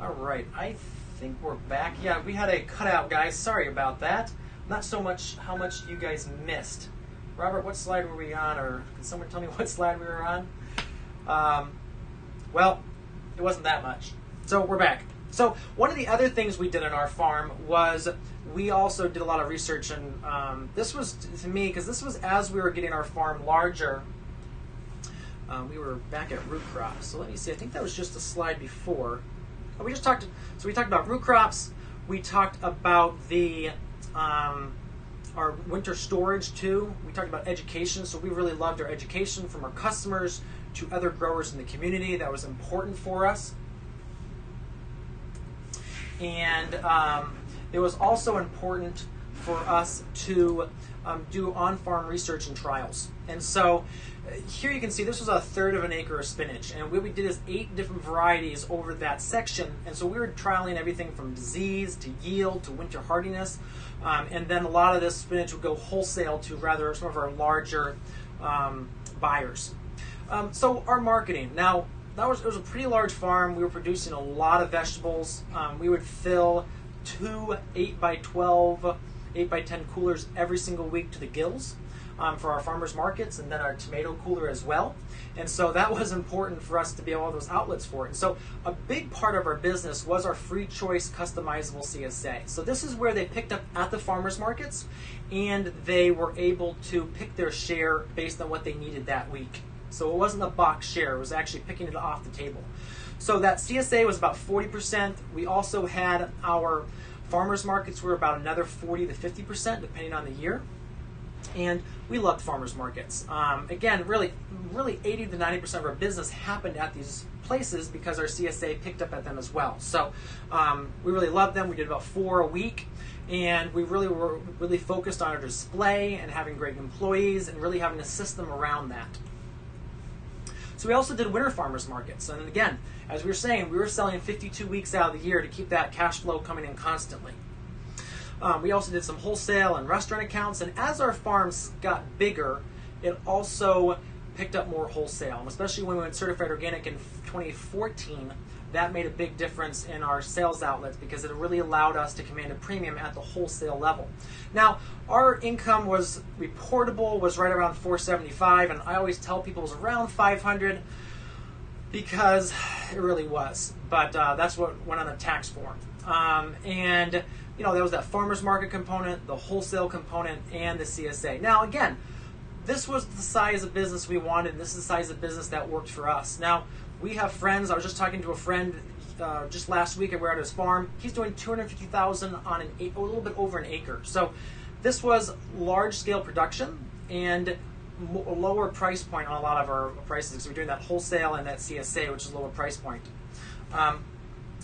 All right, I think we're back. Yeah, we had a cutout, guys. Sorry about that. Not so much how much you guys missed. Robert, what slide were we on? Or can someone tell me what slide we were on? Well, it wasn't that much. So we're back. So one of the other things we did on our farm was we also did a lot of research, and this was, to me, because this was as we were getting our farm larger, we were back at root crops. So let me see, I think that was just a slide before. We just talked, so we talked about root crops, we talked about the our winter storage too, we talked about education, so we really loved our education from our customers to other growers in the community. That was important for us. And it was also important for us to do on-farm research and trials. And so here you can see this was 1/3 of an acre of spinach, and what we did is 8 different varieties over that section. And so we were trialing everything from disease to yield to winter hardiness, and then a lot of this spinach would go wholesale to rather some of our larger buyers. So our marketing, now it was a pretty large farm. We were producing a lot of vegetables. We would fill 2 8x12, 8x10 coolers every single week to the gills for our farmers markets, and then our tomato cooler as well. And so that was important for us to be able to have those outlets for it. And so a big part of our business was our free choice customizable CSA. So this is where they picked up at the farmers markets, and they were able to pick their share based on what they needed that week. So it wasn't a box share, it was actually picking it off the table. So that CSA was about 40%. We also had our farmers markets were about another 40 to 50%, depending on the year. And we loved farmers markets. Again, really 80 to 90% of our business happened at these places because our CSA picked up at them as well. So we really loved them. We did about 4 a week, and we really were focused on our display and having great employees and really having a system around that. So we also did winter farmers markets. And again, as we were saying, we were selling 52 weeks out of the year to keep that cash flow coming in constantly. We also did some wholesale and restaurant accounts, and as our farms got bigger, it also picked up more wholesale, and especially when we went certified organic in 2014, that made a big difference in our sales outlets because it really allowed us to command a premium at the wholesale level. Now, our income was reportable, was right around $475, and I always tell people it was around $500 because it really was, but that's what went on the tax form. And you know, there was that farmers market component, the wholesale component, and the CSA. Now, again, this was the size of business we wanted, and this is the size of business that worked for us. Now, we have friends. I was just talking to a friend just last week. We were at his farm. He's doing $250,000 on a little bit over an acre. So this was large-scale production and a lower price point on a lot of our prices because we're doing that wholesale and that CSA, which is a lower price point.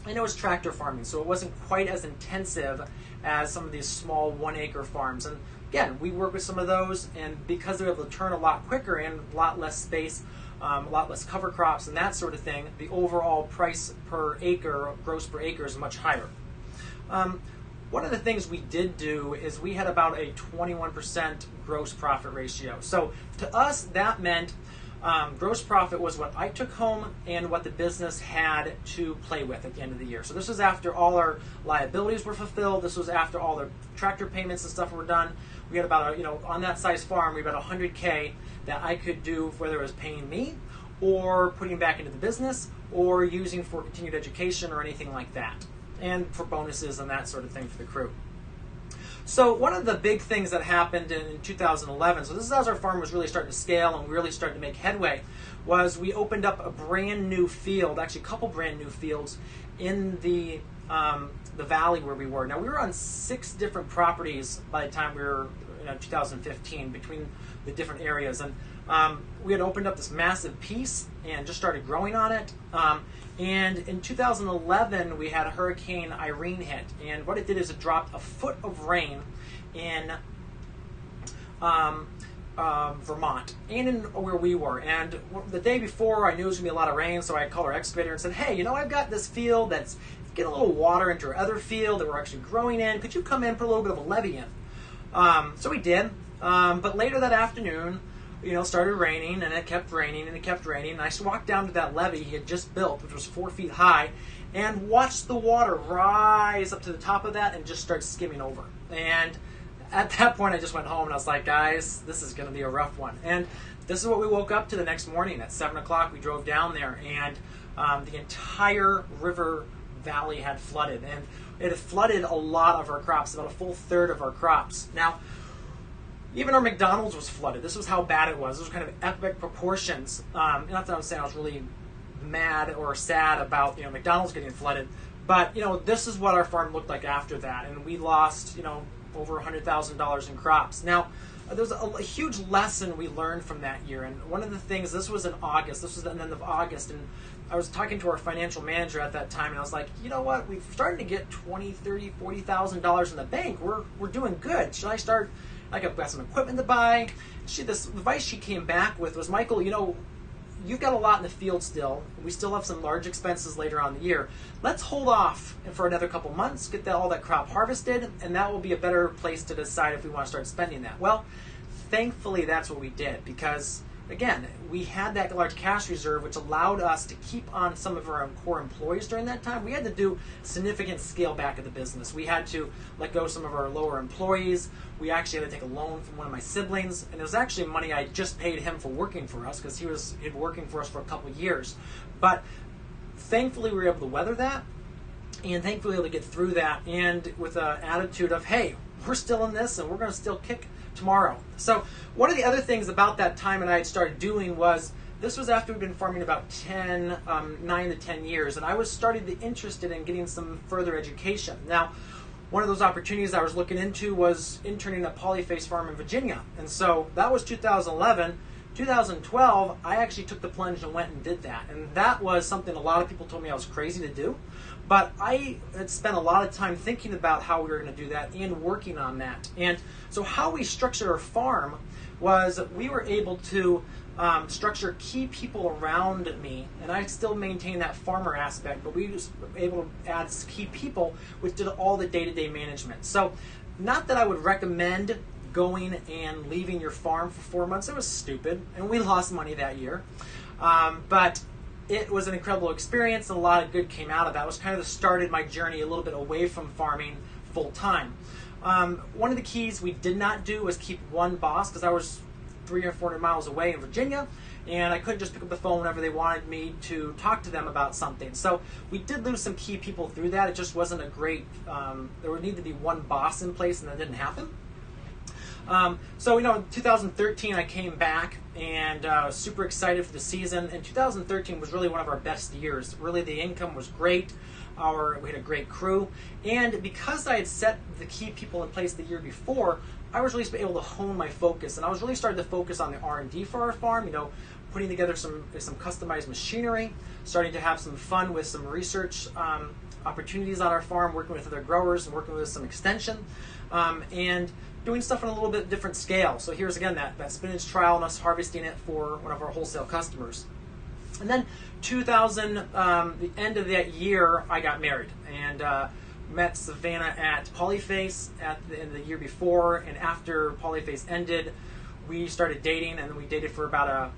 I know it's tractor farming, so it wasn't quite as intensive as some of these small 1-acre farms. And again, we work with some of those, and because they're able to turn a lot quicker and a lot less space, a lot less cover crops and that sort of thing, the overall price per acre, gross per acre, is much higher. One of the things we did do is we had about a 21% gross profit ratio. So to us, that meant gross profit was what I took home and what the business had to play with at the end of the year. So this was after all our liabilities were fulfilled. This was after all the tractor payments and stuff were done. We had about, on that size farm, we had about $100K that I could do, whether it was paying me or putting back into the business or using for continued education or anything like that, and for bonuses and that sort of thing for the crew. So one of the big things that happened in 2011, so this is as our farm was really starting to scale and really starting to make headway, was we opened up a brand new field, actually a couple brand new fields in the valley where we were. Now we were on 6 different properties by the time we were in 2015 between the different areas, and we had opened up this massive piece and just started growing on it. And in 2011, we had Hurricane Irene hit, and what it did is it dropped a foot of rain in Vermont and in where we were. And the day before, I knew it was going to be a lot of rain, so I called our excavator and said, hey, I've got this field that's getting a little water into our other field that we're actually growing in. Could you come in and put a little bit of a levee in? So we did. But later that afternoon, started raining, and it kept raining, and it kept raining. And I walked down to that levee he had just built, which was 4 feet high, and watched the water rise up to the top of that and just start skimming over. And at that point, I just went home, and I was like, guys, this is going to be a rough one. And this is what we woke up to the next morning. At 7 o'clock, we drove down there, and the entire river valley had flooded. And it had flooded a lot of our crops, about a full third of our crops. Now, even our McDonald's was flooded. This was how bad it was. It was kind of epic proportions. Not that I was saying I was really mad or sad about McDonald's getting flooded, but this is what our farm looked like after that, and we lost over $100,000 in crops. Now, there was a huge lesson we learned from that year, and one of the things, this was in August, this was the end of August, and I was talking to our financial manager at that time, and I was like, you know what, we're starting to get $20,000, $30,000, $40,000 in the bank. We're doing good. Should I start? I've got some equipment to buy. This advice she came back with was, Michael, you've got a lot in the field still. We still have some large expenses later on in the year. Let's hold off for another couple months, get all that crop harvested, and that will be a better place to decide if we want to start spending that. Well, thankfully that's what we did, because again, we had that large cash reserve, which allowed us to keep on some of our core employees during that time. We had to do significant scale back of the business. We had to let go of some of our lower employees. We actually had to take a loan from one of my siblings, and it was actually money I just paid him for working for us, because he'd been working for us for a couple of years. But thankfully we were able to weather that, and thankfully able to get through that, and with an attitude of, hey, we're still in this, and we're going to still kick tomorrow. So one of the other things about that time and I had started doing was, this was after we'd been farming about 9 to 10 years, and I was starting to be interested in getting some further education. Now, one of those opportunities I was looking into was interning at Polyface Farm in Virginia, and so that was 2011. 2012, I actually took the plunge and went and did that, and that was something a lot of people told me I was crazy to do, but I had spent a lot of time thinking about how we were going to do that and working on that. And so how we structured our farm was, we were able to structure key people around me, and I still maintain that farmer aspect, but we were able to add key people which did all the day-to-day management. So not that I would recommend going and leaving your farm for 4 months. It was stupid, and we lost money that year. But it was an incredible experience, and a lot of good came out of that. It was kind of the started my journey a little bit away from farming full time. One of the keys we did not do was keep one boss, because I was 300 or 400 miles away in Virginia, and I couldn't just pick up the phone whenever they wanted me to talk to them about something. So we did lose some key people through that. It just wasn't a great, there would need to be one boss in place, and that didn't happen. So in 2013 I came back, and was super excited for the season, and 2013 was really one of our best years. Really, the income was great. We had a great crew, and because I had set the key people in place the year before, I was really able to hone my focus, and I was really starting to focus on the R&D for our farm, putting together some customized machinery, starting to have some fun with some research opportunities on our farm, working with other growers and working with some extension, and doing stuff on a little bit different scale. So here's again that spinach trial and us harvesting it for one of our wholesale customers. And then the end of that year, I got married, and met Savannah at Polyface in the year before, and after Polyface ended, we started dating, and we dated for about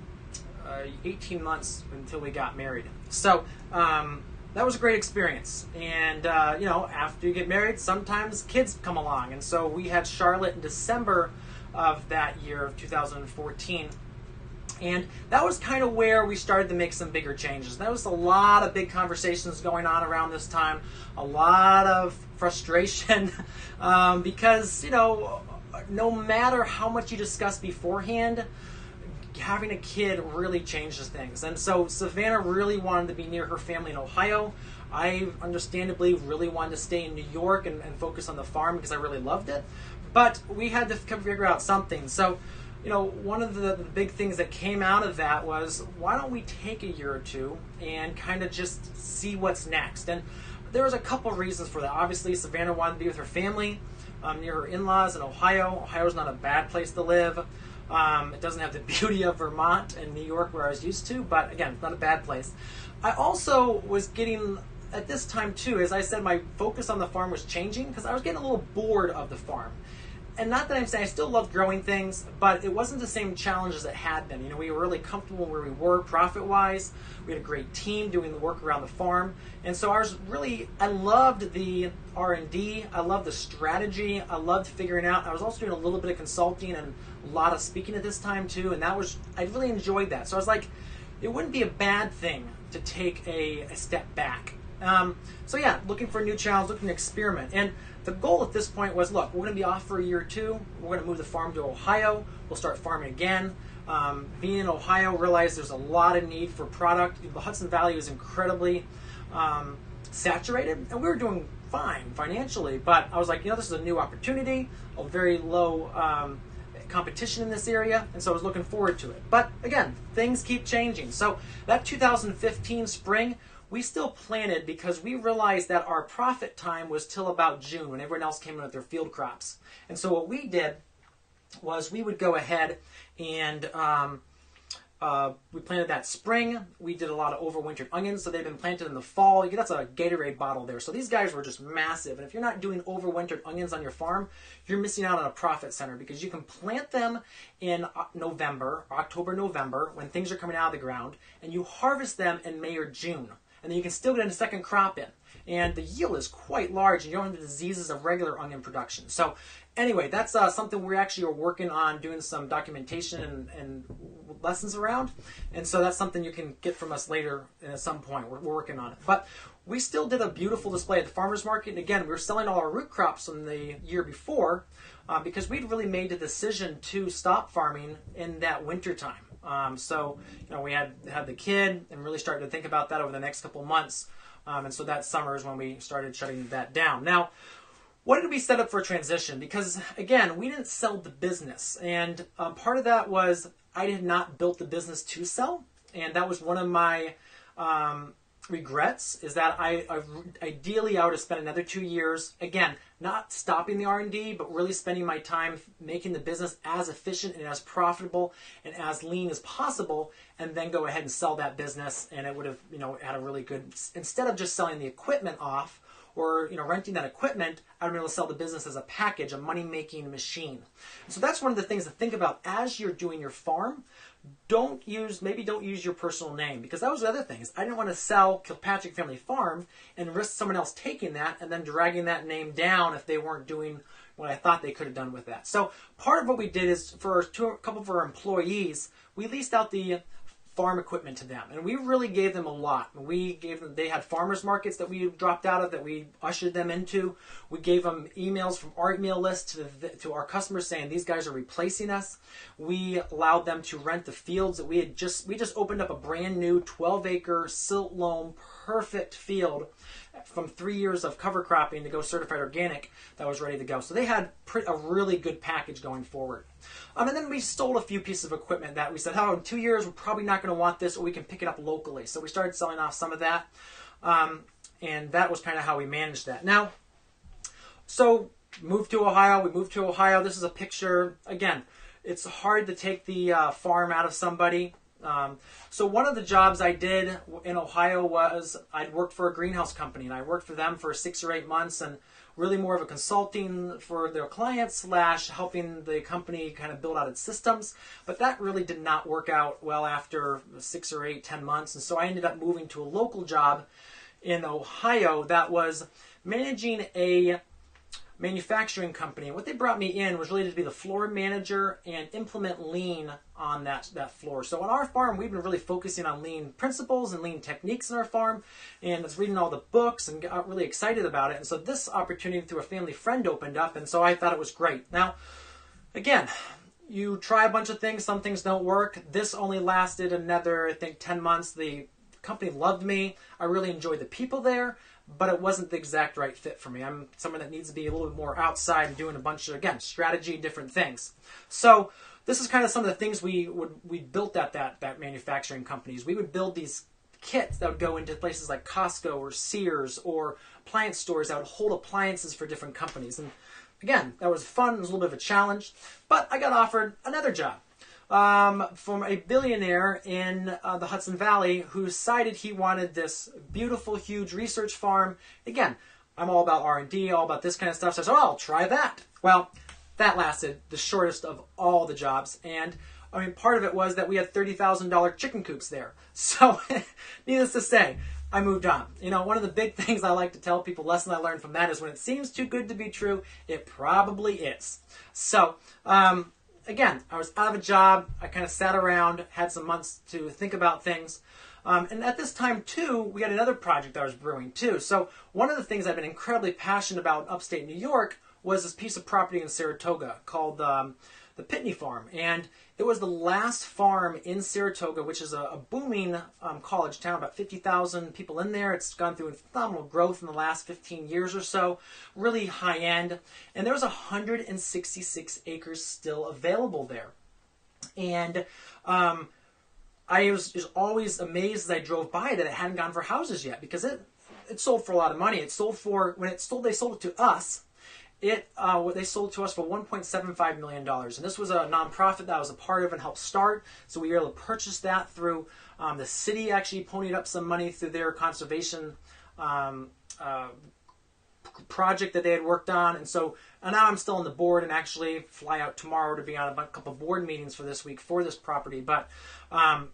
18 months until we got married. So that was a great experience. And after you get married, sometimes kids come along, and so we had Charlotte in December of that year of 2014. And that was kind of where we started to make some bigger changes. There was a lot of big conversations going on around this time, a lot of frustration, because, no matter how much you discuss beforehand, having a kid really changes things. And so Savannah really wanted to be near her family in Ohio. I understandably really wanted to stay in New York and focus on the farm because I really loved it. But we had to figure out something. So one of the big things that came out of that was, why don't we take a year or two and kind of just see what's next? And there was a couple reasons for that. Obviously, Savannah wanted to be with her family near her in-laws in Ohio. Ohio's not a bad place to live. It doesn't have the beauty of Vermont and New York where I was used to, but again, it's not a bad place. I also was getting, at this time too, as I said, my focus on the farm was changing because I was getting a little bored of the farm. and not that I'm saying I still love growing things, but it wasn't the same challenge as it had been. You know, we were really comfortable where we were profit-wise. We had a great team doing the work around the farm. And so I loved the R&D. I loved the strategy. I loved figuring out. I was also doing a little bit of consulting and a lot of speaking at this time too. And I really enjoyed that. So I was like, it wouldn't be a bad thing to take a step back. So yeah, looking for a new challenge, looking to experiment. And the goal at this point was, look, we're going to be off for a year or two. We're going to move the farm to Ohio. We'll start farming again. Being in Ohio, realized there's a lot of need for product. The Hudson Valley was incredibly saturated, and we were doing fine financially. But I was like, this is a new opportunity, a very low competition in this area, and so I was looking forward to it. But again, things keep changing. So that 2015 spring, we still planted because we realized that our profit time was till about June when everyone else came in with their field crops. And so what we did was we would go ahead and we planted that spring. We did a lot of overwintered onions, so they've been planted in the fall. That's a Gatorade bottle there. So these guys were just massive. And if you're not doing overwintered onions on your farm, you're missing out on a profit center because you can plant them in October, November, when things are coming out of the ground, and you harvest them in May or June. And then you can still get a second crop in. And the yield is quite large, and you don't have the diseases of regular onion production. So anyway, that's something we actually are working on, doing some documentation and lessons around. And so that's something you can get from us later at some point. We're working on it. But we still did a beautiful display at the farmer's market. And again, we were selling all our root crops from the year before because we'd really made the decision to stop farming in that winter time. So we had the kid and really started to think about that over the next couple months. And so that summer is when we started shutting that down. Now, what did we set up for a transition? Because, again, we didn't sell the business. And part of that was I had not built the business to sell. And that was one of my regrets, is that ideally I would have spent another 2 years, again, not stopping the R&D, but really spending my time making the business as efficient and as profitable and as lean as possible, and then go ahead and sell that business, and it would have, had a really good, instead of just selling the equipment off or, renting that equipment, I'd be able to sell the business as a package, a money-making machine. So that's one of the things to think about as you're doing your farm. Maybe don't use your personal name, because that was the other things. I didn't want to sell Kilpatrick Family Farm and risk someone else taking that and then dragging that name down if they weren't doing what I thought they could have done with that. So part of what we did is for a couple of our employees, we leased out the farm equipment to them, and we really gave them a lot. They had farmers markets that we dropped out of, that we ushered them into. We gave them emails from our email list to our customers saying these guys are replacing us. We allowed them to rent the fields that we just opened up a brand new 12-acre silt loam perfect field from 3 years of cover cropping to go certified organic that was ready to go. So they had a really good package going forward. And then we stole a few pieces of equipment that we said, in 2 years, we're probably not going to want this, or we can pick it up locally. So we started selling off some of that. And that was kind of how we managed that. Now, so moved to Ohio. We moved to Ohio. This is a picture. Again, it's hard to take the farm out of somebody. So one of the jobs I did in Ohio was I'd worked for a greenhouse company, and I worked for them for 6 or 8 months, and really more of a consulting for their clients / helping the company kind of build out its systems. But that really did not work out well after 6 or 8, 10 months. And so I ended up moving to a local job in Ohio that was managing a manufacturing company. And what they brought me in was really to be the floor manager and implement lean on that floor. So on our farm, we've been really focusing on lean principles and lean techniques in our farm, and I was reading all the books and got really excited about it. And so this opportunity through a family friend opened up, and so I thought it was great. Now, again, you try a bunch of things, some things don't work. This only lasted another, I think, 10 months. The company loved me. I really enjoyed the people there, but it wasn't the exact right fit for me. I'm someone that needs to be a little bit more outside and doing a bunch of, again, strategy, different things. So this is kind of some of the things we built at that manufacturing companies. We would build these kits that would go into places like Costco or Sears or appliance stores that would hold appliances for different companies. And again, that was fun. It was a little bit of a challenge, but I got offered another job from a billionaire in the Hudson Valley who decided he wanted this beautiful, huge research farm. Again, I'm all about R&D, all about this kind of stuff. So I said, I'll try that. Well, that lasted the shortest of all the jobs. And I mean, part of it was that we had $30,000 chicken coops there. So needless to say, I moved on. You know, one of the big things I like to tell people, lesson I learned from that is when it seems too good to be true, it probably is. So, again, I was out of a job. I kind of sat around, had some months to think about things. And at this time, too, we had another project that was brewing, too. So one of the things I've been incredibly passionate about in upstate New York was this piece of property in Saratoga called the Pitney Farm. And it was the last farm in Saratoga, which is a booming college town, about 50,000 people in there. It's gone through phenomenal growth in the last 15 years or so, really high end. And there was 166 acres still available there. And I was always amazed as I drove by that it hadn't gone for houses yet, because it sold for a lot of money. It sold for, when it sold, they sold it to us. They sold to us for $1.75 million. And this was a nonprofit that I was a part of and helped start. So we were able to purchase that through the city actually ponied up some money through their conservation project that they had worked on. And so now I'm still on the board and actually fly out tomorrow to be on a couple of board meetings for this week for this property. But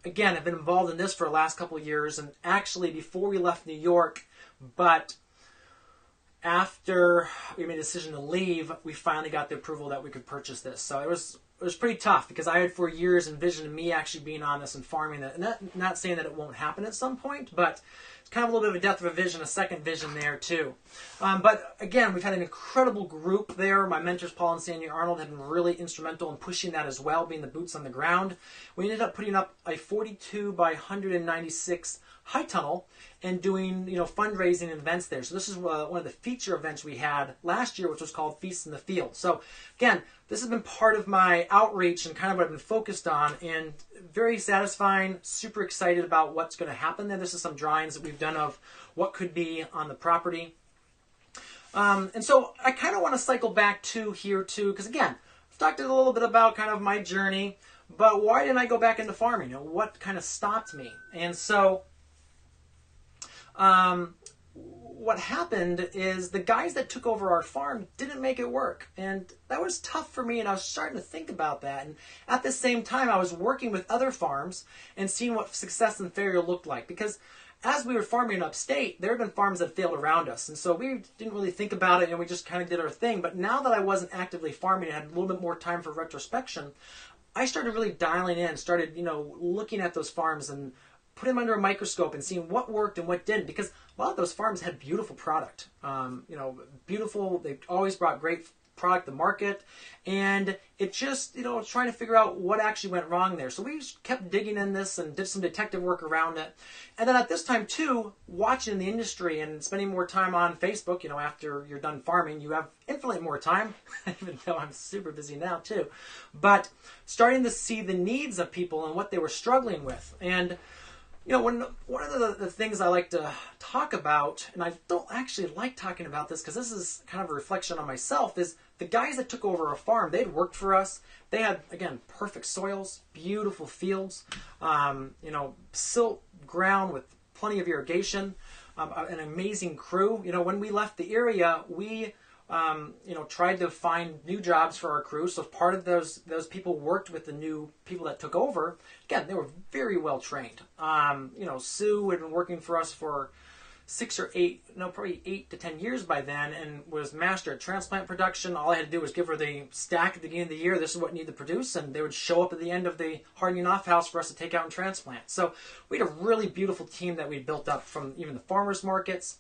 again, I've been involved in this for the last couple of years, and actually before we left New York, but after we made a decision to leave, we finally got the approval that we could purchase this. So it was pretty tough, because I had for years envisioned me actually being on this and farming it. And not saying that it won't happen at some point, but it's kind of a little bit of a death of a vision, a second vision there too. But again, we've had an incredible group there. My mentors, Paul and Sandy Arnold, have been really instrumental in pushing that as well, being the boots on the ground. We ended up putting up a 42 by 196 high tunnel and doing, you know, fundraising events there. So this is one of the feature events we had last year, which was called Feast in the Field. So again, this has been part of my outreach and kind of what I've been focused on, and very satisfying, super excited about what's going to happen there. This is some drawings that we've done of what could be on the property. And so I kind of want to cycle back to here too, because again, I've talked a little bit about kind of my journey, but why didn't I go back into farming? You know, what kind of stopped me? And so what happened is the guys that took over our farm didn't make it work. And that was tough for me, and I was starting to think about that. And at the same time, I was working with other farms and seeing what success and failure looked like. Because as we were farming in upstate, there had been farms that failed around us. And so we didn't really think about it, and we just kind of did our thing. But now that I wasn't actively farming and had a little bit more time for retrospection, I started really dialing in, started, you know, looking at those farms and put them under a microscope and seeing what worked and what didn't, because a lot of those farms had beautiful product. You know, beautiful, they always brought great product to market, and it just, you know, trying to figure out what actually went wrong there. So we just kept digging in this and did some detective work around it. And then at this time too, watching the industry and spending more time on Facebook, you know, after you're done farming, you have infinitely more time, even though I'm super busy now too. But starting to see the needs of people and what they were struggling with. And you know, one of the things I like to talk about, and I don't actually like talking about this because this is kind of a reflection on myself, is the guys that took over our farm, they'd worked for us. They had, again, perfect soils, beautiful fields, you know, silt ground with plenty of irrigation, an amazing crew. You know, when we left the area, we you know, tried to find new jobs for our crew. So part of those people worked with the new people that took over. Again, they were very well trained. You know, Sue had been working for us for 8 to 10 years by then, and was master at transplant production. All I had to do was give her the stack at the beginning of the year. This is what needed to produce, and they would show up at the end of the hardening off house for us to take out and transplant. So we had a really beautiful team that we built up from even the farmers markets.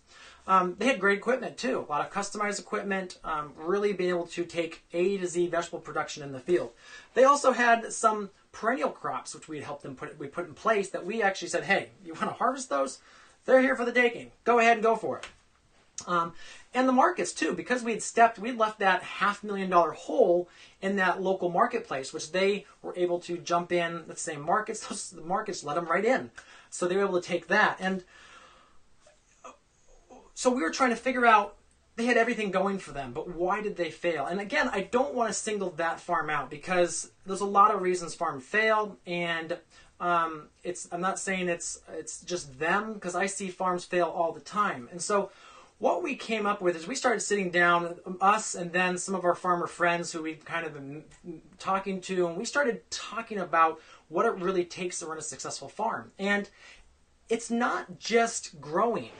They had great equipment too, a lot of customized equipment, really being able to take A to Z vegetable production in the field. They also had some perennial crops, which we helped them put in place, that we actually said, hey, you want to harvest those? They're here for the taking. Go ahead and go for it. And the markets too, because we'd left that $500,000 hole in that local marketplace, which they were able to jump in the same markets. The markets let them right in. So they were able to take that. And so we were trying to figure out, they had everything going for them, but why did they fail? And again, I don't want to single that farm out, because there's a lot of reasons farms fail, and I'm not saying it's just them, because I see farms fail all the time. And so what we came up with is we started sitting down, us and then some of our farmer friends who we've kind of been talking to, and we started talking about what it really takes to run a successful farm. And it's not just growing.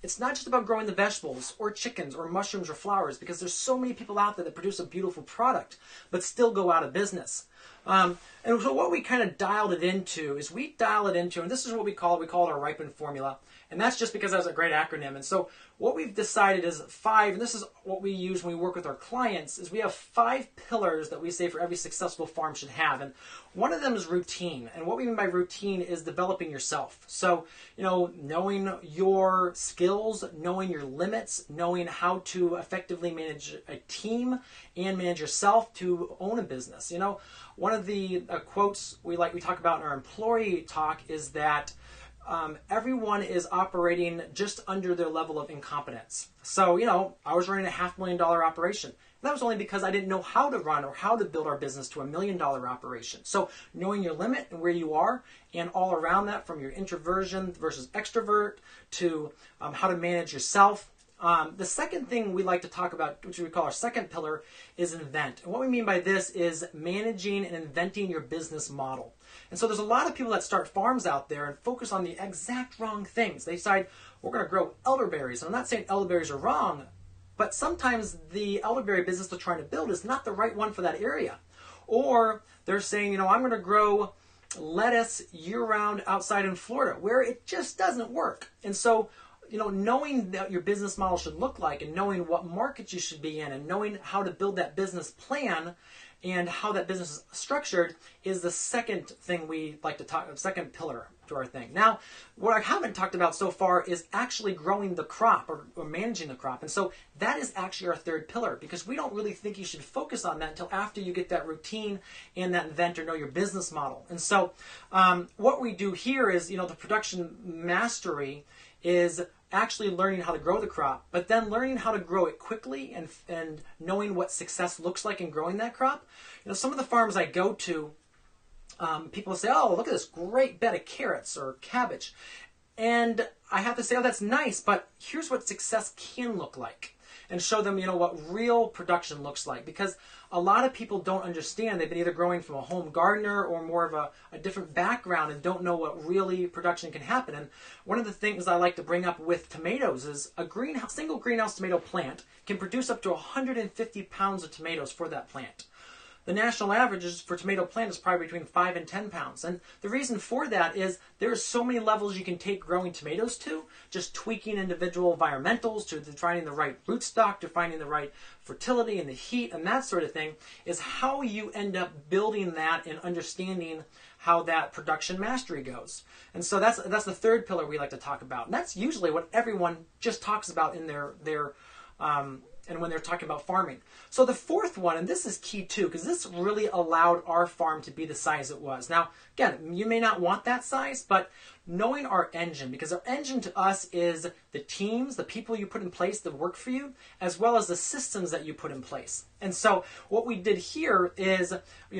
It's not just about growing the vegetables or chickens or mushrooms or flowers, because there's so many people out there that produce a beautiful product but still go out of business. And so what we kind of dialed it into is and this is what we call it our ripen formula. And that's just because that's a great acronym. And so what we've decided is 5, and this is what we use when we work with our clients, is we have 5 pillars that we say for every successful farm should have. And one of them is routine. And what we mean by routine is developing yourself. So, knowing your skills, knowing your limits, knowing how to effectively manage a team and manage yourself to own a business. One of the quotes we talk about in our employee talk is that everyone is operating just under their level of incompetence. So, I was running a $500,000 operation. And that was only because I didn't know how to run or how to build our business to $1 million operation. So knowing your limit and where you are, and all around that, from your introversion versus extrovert to how to manage yourself. The second thing we like to talk about, which we call our second pillar, is invent. And what we mean by this is managing and inventing your business model. And so there's a lot of people that start farms out there and focus on the exact wrong things. They decide, we're going to grow elderberries. And I'm not saying elderberries are wrong, but sometimes the elderberry business they're trying to build is not the right one for that area. Or they're saying, I'm going to grow lettuce year-round outside in Florida, where it just doesn't work. And so, knowing what your business model should look like, and knowing what markets you should be in, and knowing how to build that business plan and how that business is structured is the second thing we like to talk, second pillar to our thing. Now, what I haven't talked about so far is actually growing the crop or managing the crop. And so that is actually our third pillar, because we don't really think you should focus on that until after you get that routine and that invent or know your business model. And so what we do here is, the production mastery is actually learning how to grow the crop, but then learning how to grow it quickly and knowing what success looks like in growing that crop. Some of the farms I go to, people say, oh, look at this great bed of carrots or cabbage. And I have to say, oh, that's nice, but here's what success can look like. And show them, what real production looks like. Because a lot of people don't understand. They've been either growing from a home gardener or more of a different background and don't know what really production can happen. And one of the things I like to bring up with tomatoes is a single greenhouse tomato plant can produce up to 150 pounds of tomatoes for that plant. The national average for tomato plant is probably between 5 and 10 pounds. And the reason for that is there are so many levels you can take growing tomatoes to, just tweaking individual environmentals, to finding the right rootstock, to finding the right fertility and the heat and that sort of thing, is how you end up building that and understanding how that production mastery goes. And so that's the third pillar we like to talk about. And that's usually what everyone just talks about in their and when they're talking about farming. So the fourth one, and this is key too, because this really allowed our farm to be the size it was. Now, again, you may not want that size, but knowing our engine, because our engine to us is the teams, the people you put in place that work for you, as well as the systems that you put in place. And so what we did here is,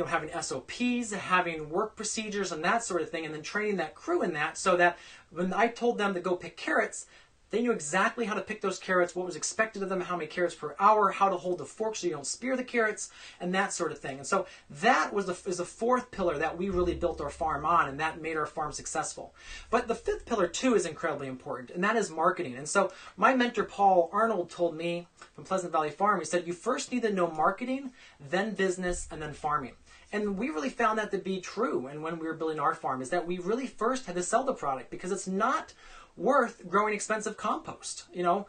having SOPs, having work procedures and that sort of thing, and then training that crew in that, so that when I told them to go pick carrots, they knew exactly how to pick those carrots, what was expected of them, how many carrots per hour, how to hold the fork so you don't spear the carrots, and that sort of thing. And so that is the fourth pillar that we really built our farm on, and that made our farm successful. But the fifth pillar too is incredibly important, and that is marketing. And so my mentor Paul Arnold told me from Pleasant Valley Farm, he said, you first need to know marketing, then business, and then farming. And we really found that to be true. And when we were building our farm, is that we really first had to sell the product, because it's not worth growing expensive compost. A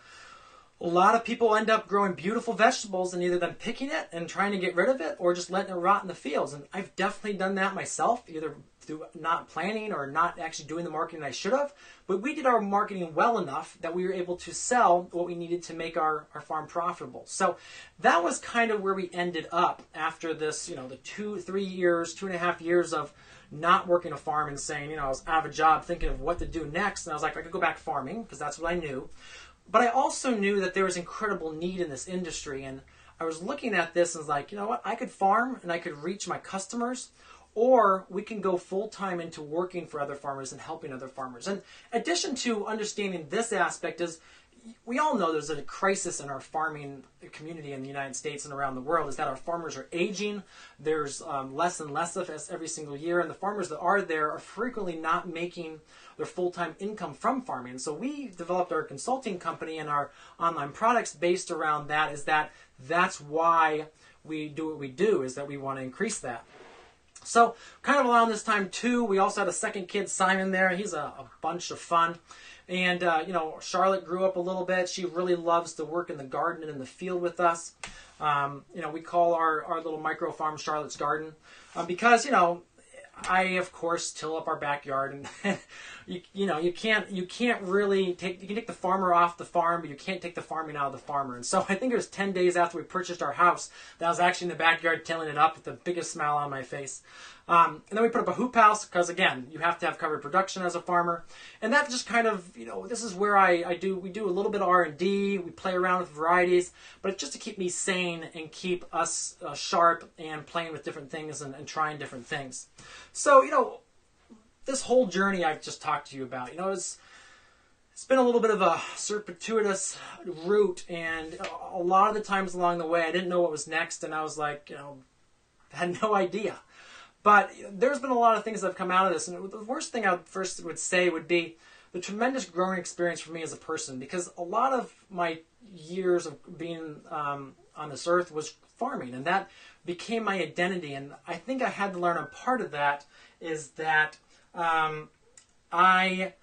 lot of people end up growing beautiful vegetables and either then picking it and trying to get rid of it or just letting it rot in the fields. And I've definitely done that myself, either through not planning or not actually doing the marketing I should have. But we did our marketing well enough that we were able to sell what we needed to make our farm profitable. So that was kind of where we ended up after this, the 2.5 years of not working a farm and saying, I was out of a job thinking of what to do next. And I was like, I could go back farming because that's what I knew. But I also knew that there was incredible need in this industry. And I was looking at this and was like, I could farm and I could reach my customers, or we can go full-time into working for other farmers and helping other farmers. And in addition to understanding this aspect is, we all know there's a crisis in our farming community in the United States and around the world, is that our farmers are aging. There's less and less of us every single year, and the farmers that are there are frequently not making their full-time income from farming. So we developed our consulting company and our online products based around that, that's why we do what we do, is that we want to increase that. So kind of around this time too, we also had a second kid, Simon, there. He's a bunch of fun. And, Charlotte grew up a little bit. She really loves to work in the garden and in the field with us. We call our little micro farm Charlotte's Garden because, I, of course, till up our backyard, and you can't really you can take the farmer off the farm, but you can't take the farming out of the farmer. And so I think it was 10 days after we purchased our house that I was actually in the backyard tilling it up with the biggest smile on my face. And then we put up a hoop house because, again, you have to have covered production as a farmer. And that just kind of, this is where we do a little bit of R&D. We play around with varieties, but it's just to keep me sane and keep us sharp and playing with different things and trying different things. So, this whole journey I've just talked to you about, it's been a little bit of a circuitous route, and a lot of the times along the way I didn't know what was next, and I was like, had no idea. But there's been a lot of things that have come out of this, and the worst thing I first would say would be the tremendous growing experience for me as a person, because a lot of my years of being on this earth was farming, and that became my identity. And I think I had to learn a part of that is that I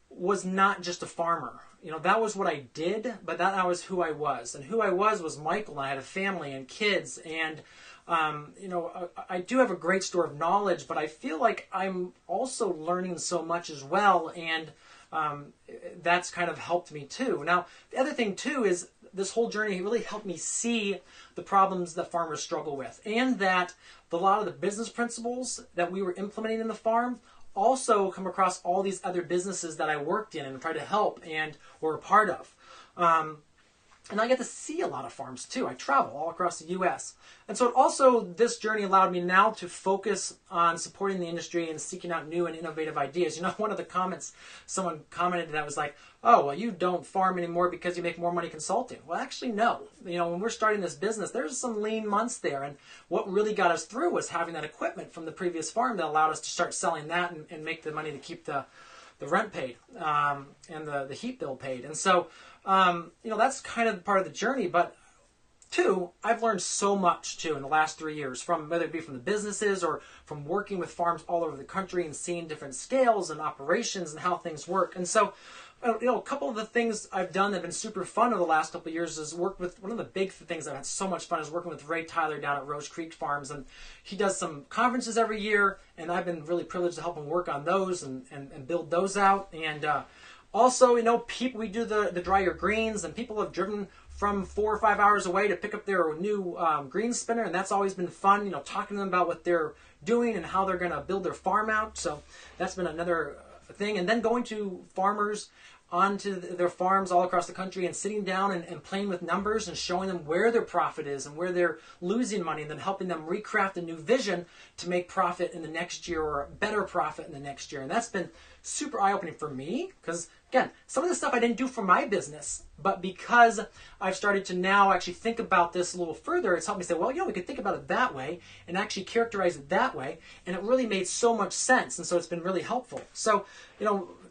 was not just a farmer. That was what I did, but that was who I was. And who I was Michael, and I had a family and kids, and I do have a great store of knowledge, but I feel like I'm also learning so much as well, and that's kind of helped me too. Now, the other thing too is this whole journey really helped me see the problems that farmers struggle with, and that a lot of the business principles that we were implementing in the farm also come across all these other businesses that I worked in and tried to help and were a part of. And I get to see a lot of farms too. I travel all across the U.S. And so this journey allowed me now to focus on supporting the industry and seeking out new and innovative ideas. One of the comments someone commented that was like, oh, well, you don't farm anymore because you make more money consulting. Well, actually, no. When we're starting this business, there's some lean months there. And what really got us through was having that equipment from the previous farm that allowed us to start selling that and make the money to keep the rent paid and the heat bill paid. And so, that's kind of part of the journey. But two, I've learned so much too in the last 3 years, from whether it be from the businesses or from working with farms all over the country and seeing different scales and operations and how things work. And so, a couple of the things I've done that have been super fun over the last couple of years is work with, one of the big things I've had so much fun is working with Ray Tyler down at Rose Creek Farms. And he does some conferences every year, and I've been really privileged to help him work on those and build those out. And also, we do the dry your greens, and people have driven from 4 or 5 hours away to pick up their new green spinner, and that's always been fun, talking to them about what they're doing and how they're going to build their farm out. So that's been another thing. And then going to farmers onto their farms all across the country and sitting down and playing with numbers and showing them where their profit is and where they're losing money, and then helping them recraft a new vision to make profit in the next year, or better profit in the next year. And that's been super eye-opening for me, because again, some of the stuff I didn't do for my business, but because I've started to now actually think about this a little further, it's helped me say, well, we could think about it that way and actually characterize it that way, and it really made so much sense. And so it's been really helpful. So,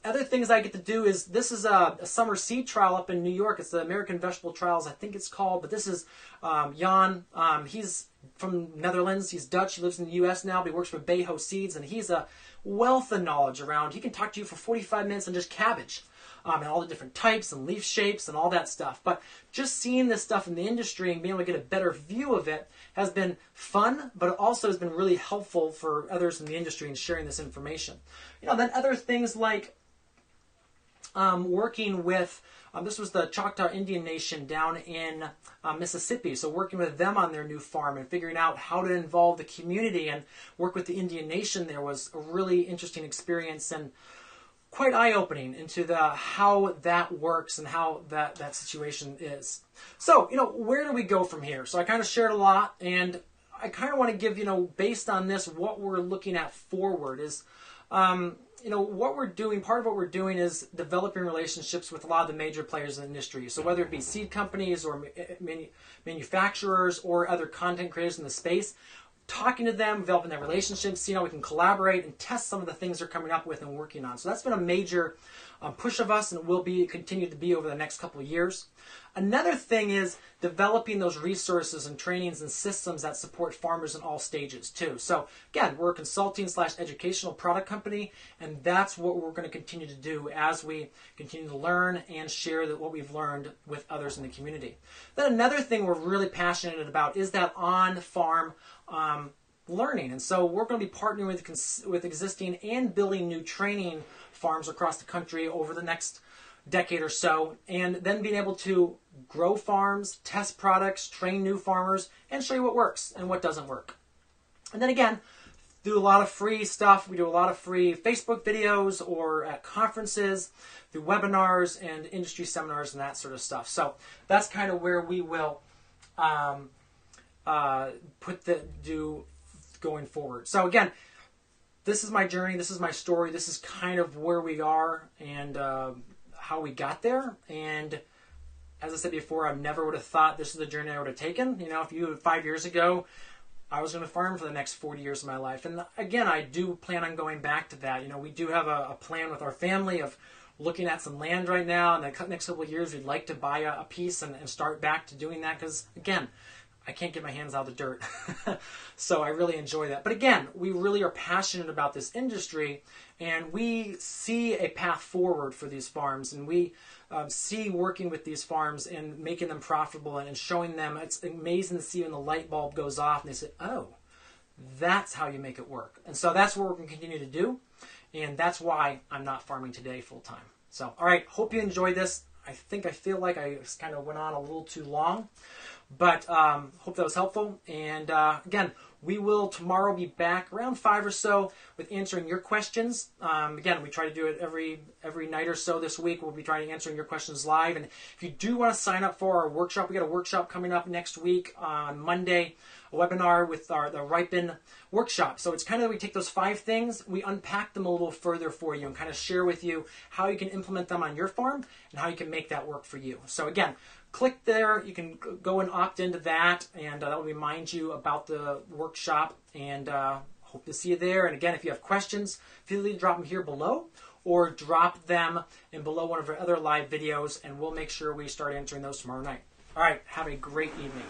other things I get to do is, this is a summer seed trial up in New York. It's the American Vegetable Trials, I think it's called. But this is Jan. He's from Netherlands. He's Dutch. He lives in the U.S. now, but he works for Beho Seeds, and he's a wealth of knowledge around. He can talk to you for 45 minutes on just cabbage. And all the different types and leaf shapes and all that stuff. But just seeing this stuff in the industry and being able to get a better view of it has been fun, but it also has been really helpful for others in the industry in sharing this information. Then other things like working with, this was the Choctaw Indian Nation down in Mississippi. So working with them on their new farm and figuring out how to involve the community and work with the Indian Nation there was a really interesting experience, and quite eye-opening into how that works and how that situation is. So, where do we go from here? So I kind of shared a lot, and I kind of want to give, based on this, what we're looking at forward is, what we're doing, part of what we're doing is developing relationships with a lot of the major players in the industry. So whether it be seed companies or manufacturers or other content creators in the space, talking to them, developing their relationships, seeing how we can collaborate and test some of the things they're coming up with and working on. So that's been a major push of us, and it will continue to be over the next couple of years. Another thing is developing those resources and trainings and systems that support farmers in all stages too. So again, we're a consulting/educational product company, and that's what we're going to continue to do as we continue to learn and share what we've learned with others in the community. Then another thing we're really passionate about is that on-farm learning. And so we're going to be partnering with existing and building new training farms across the country over the next decade or so, and then being able to grow farms, test products, train new farmers, and show you what works and what doesn't work. And then again, do a lot of free stuff. We do a lot of free Facebook videos or at conferences, through webinars and industry seminars and that sort of stuff. So that's kind of where we will do going forward. So again, this is my journey, this is my story, this is kind of where we are and how we got there. And as I said before, I never would have thought this is the journey I would have taken. If you 5 years ago, I was going to farm for the next 40 years of my life. And again, I do plan on going back to that. We do have a plan with our family of looking at some land right now. In the next couple of years, we'd like to buy a piece and start back to doing that because, again, I can't get my hands out of the dirt. So I really enjoy that. But again, we really are passionate about this industry, and we see a path forward for these farms, and we see working with these farms and making them profitable and showing them. It's amazing to see when the light bulb goes off and they say, oh, that's how you make it work. And so that's what we're going to continue to do, and that's why I'm not farming today full time. So, all right, hope you enjoyed this. I feel like I kind of went on a little too long, but hope that was helpful. And again, we will tomorrow be back around 5 or so with answering your questions. Again, we try to do it every night or so this week. We'll be trying to answering your questions live. And if you do want to sign up for our workshop, we got a workshop coming up next week on Monday, a webinar with the Ripen workshop. So it's kind of, we take those 5 things, we unpack them a little further for you and kind of share with you how you can implement them on your farm and how you can make that work for you. So again, click there, you can go and opt into that, and that will remind you about the workshop, and hope to see you there. And again, if you have questions, feel free to drop them here below or drop them in below one of our other live videos, and we'll make sure we start answering those tomorrow night. All right, have a great evening.